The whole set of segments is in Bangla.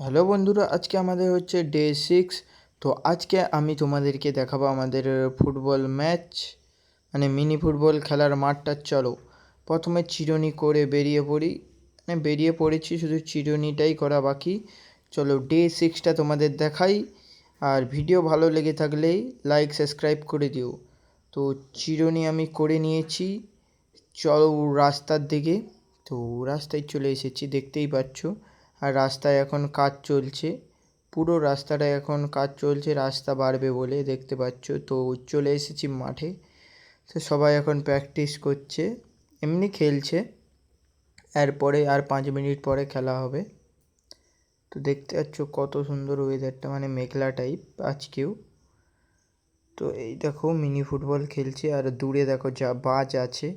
হ্যালো বন্ধুরা, আজকে আমাদের হচ্ছে ডে 6। তো আজকে আমি তোমাদেরকে দেখাবো আমাদের ফুটবল ম্যাচ, মানে মিনি ফুটবল খেলার মাঠটা। চলো প্রথমে চিরুনি করে বেরিয়ে পড়ি, মানে বেরিয়ে পড়েছি, শুধু চিরুনিটাই করা বাকি। চলো ডে 6টা তোমাদের দেখাই। আর ভিডিও ভালো লেগে থাকলেই লাইক সাবস্ক্রাইব করে দিও। তো চিরুনি আমি করে নিয়েছি, চলো রাস্তার দিকে। তো রাস্তায় চলে এসেছি, দেখতেই পাচ্ছ। আর রাস্তায় এখন কাজ চলছে, পুরো রাস্তাটায় এখন কাজ চলছে, রাস্তা বাড়বে বলে, দেখতে পাচ্ছ। তো চলে এসেছি মাঠে। তো সবাই এখন প্র্যাকটিস করছে, এমনি খেলছে। এরপরে আর 5 মিনিট পরে খেলা হবে। তো দেখতে পাচ্ছ কত সুন্দর ওয়েদারটা, মানে মেঘলা টাইপ আজকেও। তো এই দেখো মিনি ফুটবল খেলছে, আর দূরে দেখো যা বাজ আছে।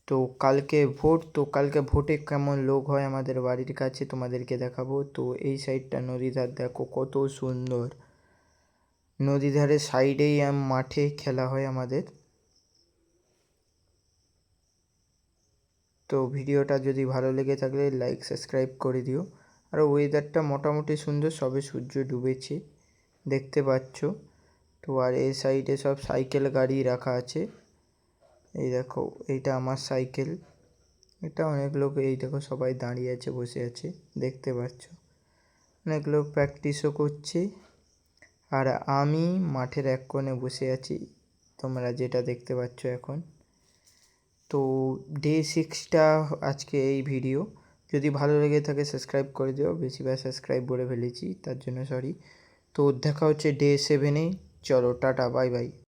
তো কালকে ভোট, তো কালকে ভোটে কেমন লোক হয় আমাদের বাড়ির কাছে তোমাদেরকে দেখাবো। তো এই সাইডটা নদীর ধার দেখো কত সুন্দর, নদী ধারের সাইডেই মাঠে খেলা হয় আমাদের। তো ভিডিওটা যদি ভালো লেগে থাকলে লাইক সাবস্ক্রাইব করে দিও। আর ওয়েদারটা মোটামুটি সুন্দর, সবে সূর্য ডুবেছে, দেখতে পাচ্ছ। তো আর এই সাইডে সব সাইকেল গাড়ি রাখা আছে। এই দেখো এইটা আমার সাইকেল, এটা অনেক লোক, এই দেখো সবাই দাঁড়িয়ে আছে, বসে আছে, দেখতে পাচ্ছ। অনেক লোক প্র্যাকটিসও করছে। আর আমি মাঠের এক কোণে বসে আছি, তোমরা যেটা দেখতে পাচ্ছ এখন। তো ডে 6টা আজকে এই ভিডিও। যদি ভালো লেগে থাকে সাবস্ক্রাইব করে দিও, বেশিরভাগ সাবস্ক্রাইব করে ফেলেছি, তার জন্য সরি। তো দেখা হচ্ছে ডে 7-এ। চলো টাটা, বাই বাই।